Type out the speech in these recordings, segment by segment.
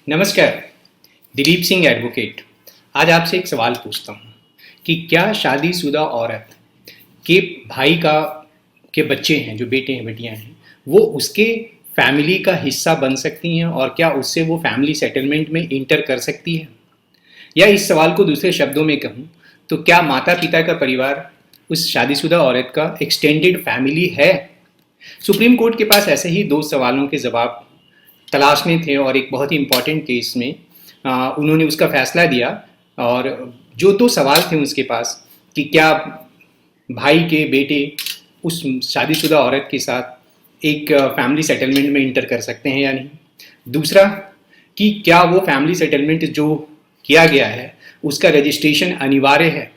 नमस्कार। दिलीप सिंह एडवोकेट। आज आपसे एक सवाल पूछता हूँ कि क्या शादीशुदा औरत के भाई का के बच्चे हैं, जो बेटे हैं बेटियां हैं, वो उसके फैमिली का हिस्सा बन सकती हैं और क्या उससे वो फैमिली सेटलमेंट में इंटर कर सकती है? या इस सवाल को दूसरे शब्दों में कहूँ तो क्या माता पिता का परिवार उस शादीशुदा औरत का एक्सटेंडेड फैमिली है? सुप्रीम कोर्ट के पास ऐसे ही दो सवालों के जवाब तलाशने थे और एक बहुत ही इम्पॉर्टेंट केस में उन्होंने उसका फैसला दिया। और जो दो सवाल थे उसके पास कि क्या भाई के बेटे उस शादीशुदा औरत के साथ एक फैमिली सेटलमेंट में इंटर कर सकते हैं या नहीं। दूसरा कि क्या वो फैमिली सेटलमेंट जो किया गया है उसका रजिस्ट्रेशन अनिवार्य है।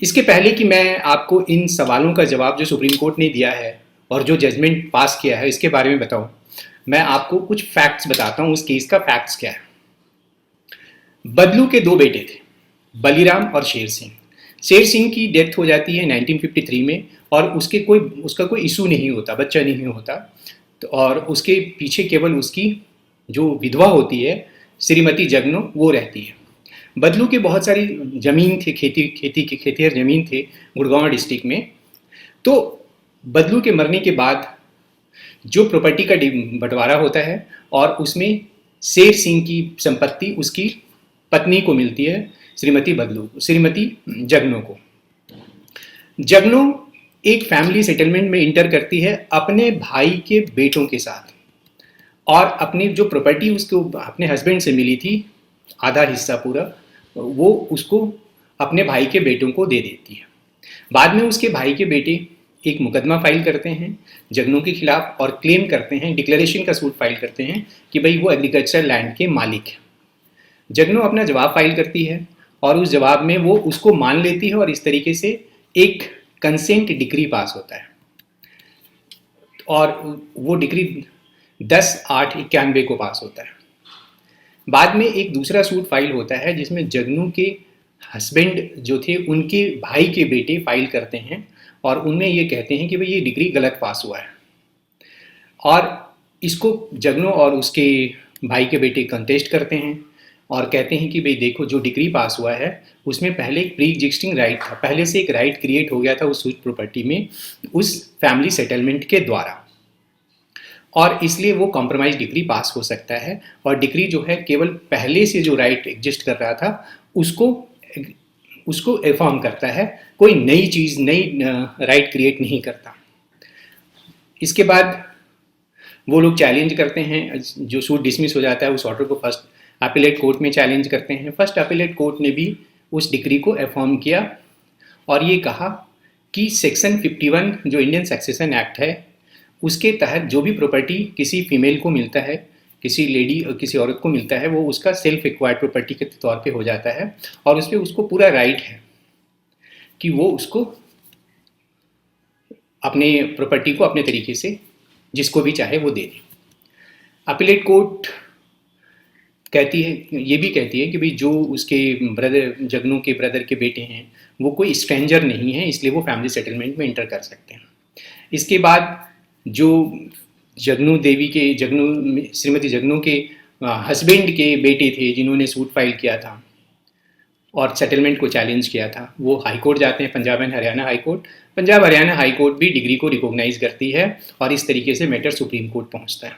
इसके पहले कि मैं आपको इन सवालों का जवाब जो सुप्रीम कोर्ट ने दिया है और जो जजमेंट पास किया है इसके बारे में बताऊं, मैं आपको कुछ फैक्ट्स बताता हूं। उस केस का फैक्ट्स क्या है। बदलू के दो बेटे थे, बलीराम और शेर सिंह। शेर सिंह की डेथ हो जाती है 1953 में और उसका कोई इशू नहीं होता, बच्चा नहीं होता। तो और उसके पीछे केवल उसकी जो विधवा होती है श्रीमती जगनो, वो रहती है। बदलू के बहुत सारी जमीन थे, खेतिहर जमीन थे गुड़गांव डिस्ट्रिक्ट में। तो बदलू के मरने के बाद जो प्रॉपर्टी का बंटवारा होता है और उसमें शेर सिंह की संपत्ति उसकी पत्नी को मिलती है, श्रीमती जगनो को। जगनो एक फैमिली सेटलमेंट में इंटर करती है अपने भाई के बेटों के साथ और अपनी जो प्रॉपर्टी उसको अपने हस्बैंड से मिली थी, आधा हिस्सा पूरा, वो उसको अपने भाई के बेटों को दे देती है। बाद में उसके भाई के बेटे एक मुकदमा फाइल करते हैं जगनों के खिलाफ और क्लेम करते हैं, डिक्लेरेशन का सूट फाइल करते हैं कि भाई वो एग्रीकल्चर लैंड के मालिक हैं। जगनों अपना जवाब फाइल करती है और उस जवाब में वो उसको मान लेती है और इस तरीके से एक कंसेंट डिक्री पास होता है और वो डिक्री 10/8/91 को पास होता है। बाद में एक दूसरा सूट फाइल होता है जिसमें जगनू के हस्बैंड जो थे उनके भाई के बेटे फाइल करते हैं और उनमें ये कहते हैं कि भाई ये डिग्री गलत पास हुआ है। और इसको जगनू और उसके भाई के बेटे कंटेस्ट करते हैं और कहते हैं कि भाई देखो, जो डिग्री पास हुआ है उसमें पहले एक प्री एग्जिस्टिंग राइट था, पहले से एक राइट क्रिएट हो गया था उस प्रॉपर्टी में उस फैमिली सेटलमेंट के द्वारा, और इसलिए वो कॉम्प्रोमाइज डिग्री पास हो सकता है। और डिग्री जो है केवल पहले से जो राइट एग्जिस्ट कर रहा था उसको एफॉर्म करता है, कोई नई चीज़, नई राइट क्रिएट नहीं करता। इसके बाद वो लोग चैलेंज करते हैं, जो सूट डिसमिस हो जाता है उस ऑर्डर को फर्स्ट अपीलेट कोर्ट में चैलेंज करते हैं। फर्स्ट अपीलेट कोर्ट ने भी उस डिग्री को एफॉर्म किया और ये कहा कि सेक्शन 51 जो इंडियन सक्सेशन एक्ट है उसके तहत जो भी प्रॉपर्टी किसी फीमेल को मिलता है, किसी लेडी और किसी औरत को मिलता है, वो उसका सेल्फ एक्वायर्ड प्रॉपर्टी के तौर पे हो जाता है और उस पर उसको पूरा राइट है कि वो उसको अपने प्रॉपर्टी को अपने तरीके से जिसको भी चाहे वो दे दे। अपीलेट कोर्ट कहती है, ये भी कहती है कि भाई जो उसके ब्रदर, जगनू के ब्रदर के बेटे हैं, वो कोई स्ट्रेंजर नहीं है, इसलिए वो फैमिली सेटलमेंट में इंटर कर सकते हैं। इसके बाद जो श्रीमती जगनू के हस्बैंड के बेटे थे जिन्होंने सूट फाइल किया था और सेटलमेंट को चैलेंज किया था, वो हाई कोर्ट जाते हैं, Punjab and Haryana high court. Punjab Haryana high court भी डिग्री को रिकॉग्नाइज करती है और इस तरीके से मैटर सुप्रीम कोर्ट पहुंचता है।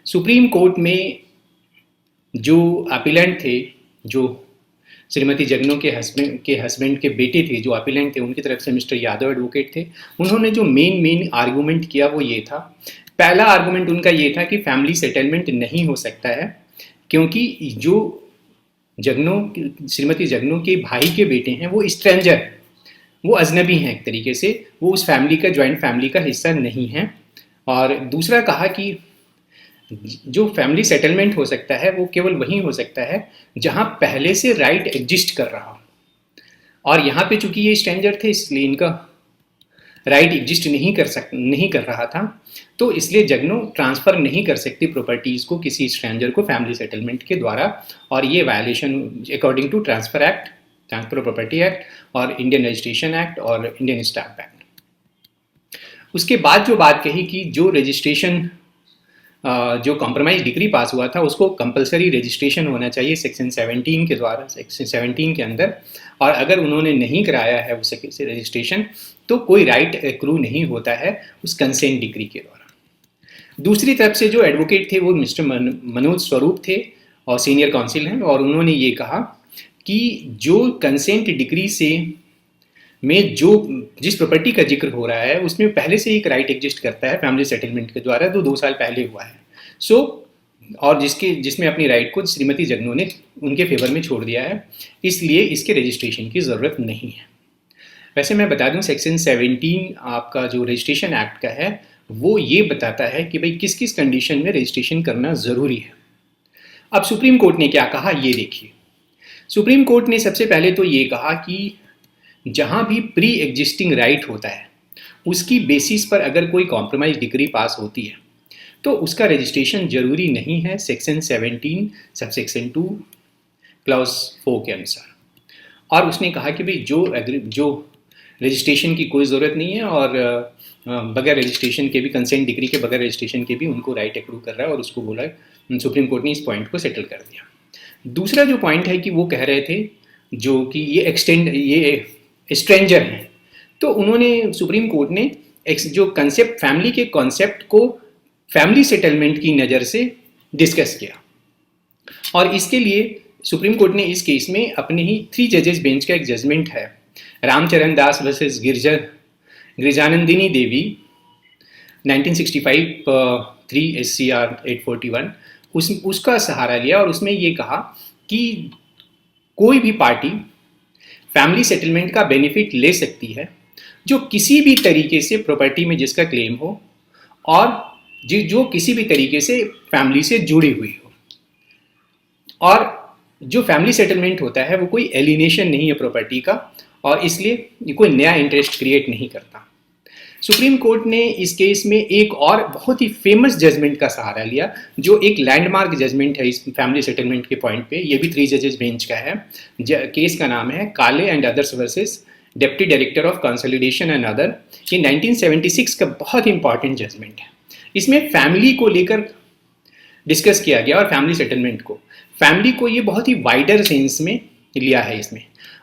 सुप्रीम कोर्ट में जो अपीलेंट थे, जो श्रीमती जगनू के हस्बैंड के बेटे थे, जो अपीलेंट थे, उनकी तरफ से मिस्टर यादव एडवोकेट थे। उन्होंने जो मेन आर्गूमेंट किया वो ये था, पहला आर्गूमेंट उनका ये था कि फैमिली सेटलमेंट नहीं हो सकता है क्योंकि जो श्रीमती जगनू के भाई के बेटे हैं वो स्ट्रेंजर, वो अजनबी हैं एक तरीके से, वो उस फैमिली का, ज्वाइंट फैमिली का हिस्सा नहीं है। और दूसरा कहा कि जो फैमिली सेटलमेंट हो सकता है वो केवल वहीं हो सकता है जहां पहले से राइट एग्जिस्ट कर रहा हो, और यहाँ पे चूंकि ये स्ट्रेंजर थे इसलिए इनका राइट एग्जिस्ट नहीं कर रहा था, तो इसलिए जगनू ट्रांसफ़र नहीं कर सकती प्रॉपर्टीज़ को किसी स्ट्रेंजर को फैमिली सेटलमेंट के द्वारा, और ये violation according to transfer act, transfer property act और इंडियन रजिस्ट्रेशन एक्ट और इंडियन स्टैम्प एक्ट। उसके बाद जो बात कही कि जो रजिस्ट्रेशन जो कॉम्प्रोमाइज डिग्री पास हुआ था उसको कंपलसरी रजिस्ट्रेशन होना चाहिए सेक्शन 17 के द्वारा, सेक्शन 17 के अंदर, और अगर उन्होंने नहीं कराया है उस रजिस्ट्रेशन तो कोई राइट एक्रू नहीं होता है उस कंसेंट डिग्री के द्वारा। दूसरी तरफ से जो एडवोकेट थे वो मिस्टर मनोज स्वरूप थे और सीनियर काउंसिल हैं, और उन्होंने ये कहा कि जो कंसेंट डिग्री से में जो जिस प्रॉपर्टी का जिक्र हो रहा है उसमें पहले से एक राइट एग्जिस्ट करता है फैमिली सेटलमेंट के द्वारा, तो 2 साल पहले हुआ है। और जिसमें अपनी राइट को श्रीमती जगनू ने उनके फेवर में छोड़ दिया है, इसलिए इसके रजिस्ट्रेशन की ज़रूरत नहीं है। वैसे मैं बता दूं सेक्शन 17 आपका जो रजिस्ट्रेशन एक्ट का है वो ये बताता है कि भाई किस किस कंडीशन में रजिस्ट्रेशन करना ज़रूरी है। अब सुप्रीम कोर्ट ने क्या कहा ये देखिए। सुप्रीम कोर्ट ने सबसे पहले तो ये कहा कि जहाँ भी प्री एग्जिस्टिंग राइट होता है उसकी बेसिस पर अगर कोई कॉम्प्रोमाइज डिग्री पास होती है तो उसका रजिस्ट्रेशन जरूरी नहीं है सेक्शन 17 सबसेक्शन 2 क्लॉज 4 के अनुसार। और उसने कहा कि भाई जो रजिस्ट्रेशन की कोई ज़रूरत नहीं है और बगैर रजिस्ट्रेशन के भी, कंसेंट डिग्री के बगैर रजिस्ट्रेशन के भी उनको राइट एक्रू कर रहा है, और उसको बोला सुप्रीम कोर्ट ने इस पॉइंट को सेटल कर दिया। दूसरा जो पॉइंट है कि वो कह रहे थे जो कि ये स्ट्रेंजर हैं, तो उन्होंने सुप्रीम कोर्ट ने जो कंसेप्ट फैमिली के कॉन्सेप्ट को फैमिली सेटलमेंट की नज़र से डिस्कस किया, और इसके लिए सुप्रीम कोर्ट ने इस केस में अपने ही 3 जजेस बेंच का एक जजमेंट है, रामचरण दास वर्सेस गिरिजानंदिनी देवी 1965 3 SCR 841 उसका सहारा लिया, और उसमें ये कहा कि कोई भी पार्टी फैमिली सेटलमेंट का बेनिफिट ले सकती है जो किसी भी तरीके से प्रॉपर्टी में जिसका क्लेम हो और जो किसी भी तरीके से फैमिली से जुड़ी हुई हो, और जो फैमिली सेटलमेंट होता है वो कोई एलिनेशन नहीं है प्रॉपर्टी का, और इसलिए ये कोई नया इंटरेस्ट क्रिएट नहीं करता। सुप्रीम कोर्ट ने इस केस में एक और बहुत ही फेमस जजमेंट का सहारा लिया जो एक लैंडमार्क जजमेंट है इस फैमिली सेटलमेंट के पॉइंट पे, ये भी 3 जजेस बेंच का है। केस का नाम है काले and others versus deputy director of consolidation and other. ये 1976 का बहुत इंपॉर्टेंट जजमेंट है। इसमें फैमिली को लेकर डिस्कस किया गया, और फैमिली सेटलमेंट को, फैमिली को ये बहुत ही वाइडर सेंस में लिया है। इसमें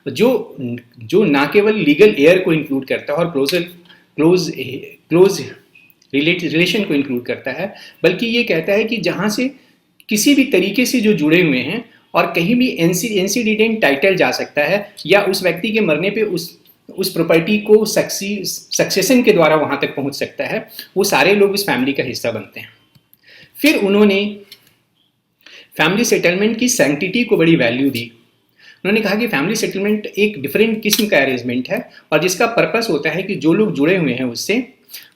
जो ना केवल लीगल एयर को इंक्लूड करता है और क्लोज रिलेशन को इंक्लूड करता है, बल्कि ये कहता है कि जहाँ से किसी भी तरीके से जो जुड़े हुए हैं और कहीं भी एंसीडेंट टाइटल जा सकता है, या उस व्यक्ति के मरने पे उस प्रॉपर्टी को सक्सेशन के द्वारा वहाँ तक पहुँच सकता है, वो सारे लोग इस फैमिली का हिस्सा बनते हैं। फिर उन्होंने फैमिली सेटलमेंट की सैंक्टिटी को बड़ी वैल्यू दी। उन्होंने कहा कि फैमिली सेटलमेंट एक डिफरेंट किस्म का अरेंजमेंट है, और जिसका पर्पस होता है कि जो लोग जुड़े हुए हैं उससे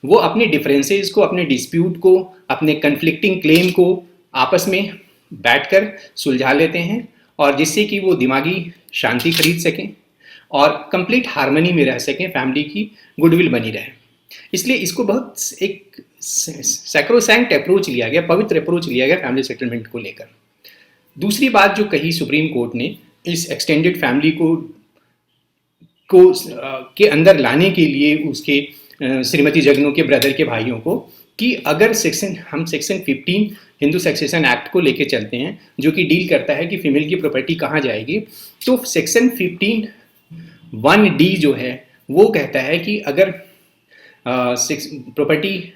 वो अपने डिफरेंसेस को, अपने डिस्प्यूट को, अपने कन्फ्लिक्टिंग क्लेम को आपस में बैठकर सुलझा लेते हैं, और जिससे कि वो दिमागी शांति खरीद सकें और कंप्लीट हार्मनी में रह सकें, फैमिली की गुडविल बनी रहे। इसलिए इसको बहुत एक सैक्रोसैंक्ट अप्रोच लिया गया, पवित्र अप्रोच लिया गया फैमिली सेटलमेंट को लेकर। दूसरी बात जो कही सुप्रीम कोर्ट ने इस एक्सटेंडेड फैमिली को के अंदर लाने के लिए उसके श्रीमती जगनू के ब्रदर के भाइयों को, कि अगर हम सेक्शन 15 हिंदू सक्सेशन एक्ट को लेके चलते हैं जो कि डील करता है कि फीमेल की प्रॉपर्टी कहाँ जाएगी, तो सेक्शन 15(1)(d) जो है वो कहता है कि अगर प्रॉपर्टी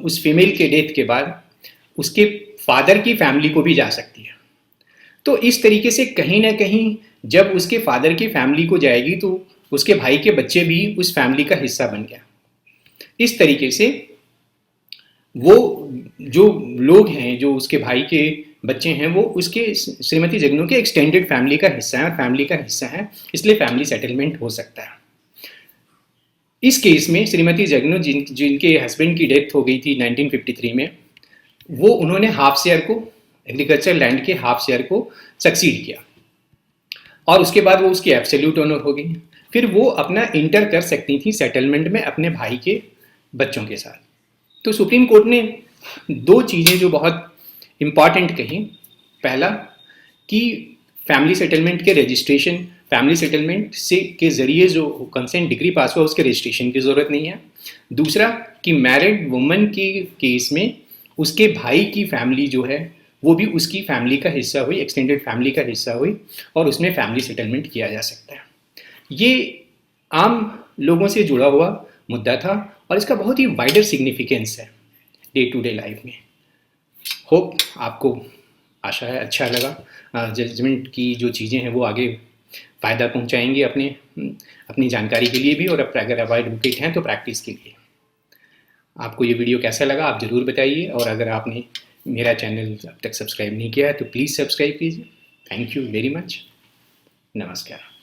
उस फीमेल के डेथ के बाद उसके फादर की फैमिली को भी जा सकती है। तो इस तरीके से कहीं ना कहीं जब उसके फादर की फैमिली को जाएगी तो उसके भाई के बच्चे भी उस फैमिली का हिस्सा बन गया। इस तरीके से वो जो लोग हैं, जो उसके भाई के बच्चे हैं, वो उसके श्रीमती जगनू के एक्सटेंडेड फैमिली का हिस्सा है और फैमिली का हिस्सा है, इसलिए फैमिली सेटलमेंट हो सकता है। इस केस में श्रीमती जगनू जिनके हस्बैंड की डेथ हो गई थी 1953 में, वो उन्होंने हाफ शेयर को, एग्रीकल्चर लैंड के हाफ शेयर को सक्सीड किया, और उसके बाद वो उसकी एब्सोल्यूट ओनर हो गई। फिर वो अपना इंटर कर सकती थी सेटलमेंट में अपने भाई के बच्चों के साथ। तो सुप्रीम कोर्ट ने 2 चीज़ें जो बहुत इम्पॉर्टेंट कही, पहला कि फैमिली सेटलमेंट के रजिस्ट्रेशन, फैमिली सेटलमेंट के जरिए जो कंसेंट डिग्री पास हुआ उसके रजिस्ट्रेशन की ज़रूरत नहीं है। दूसरा कि मैरिड वुमन के केस में उसके भाई की फैमिली जो है वो भी उसकी फैमिली का हिस्सा हुई, एक्सटेंडेड फैमिली का हिस्सा हुई, और उसमें फैमिली सेटलमेंट किया जा सकता है। ये आम लोगों से जुड़ा हुआ मुद्दा था और इसका बहुत ही वाइडर सिग्निफिकेंस है डे टू डे लाइफ में। होप आपको, आशा है, अच्छा लगा। जजमेंट की जो चीज़ें हैं वो आगे फ़ायदा पहुंचाएंगी अपनी जानकारी के लिए भी, और अगर आप एडवोकेट हैं तो प्रैक्टिस के लिए। आपको ये वीडियो कैसा लगा आप ज़रूर बताइए, और अगर आपने मेरा चैनल अब तक सब्सक्राइब नहीं किया है तो प्लीज़ सब्सक्राइब कीजिए। Thank you very much. नमस्कार।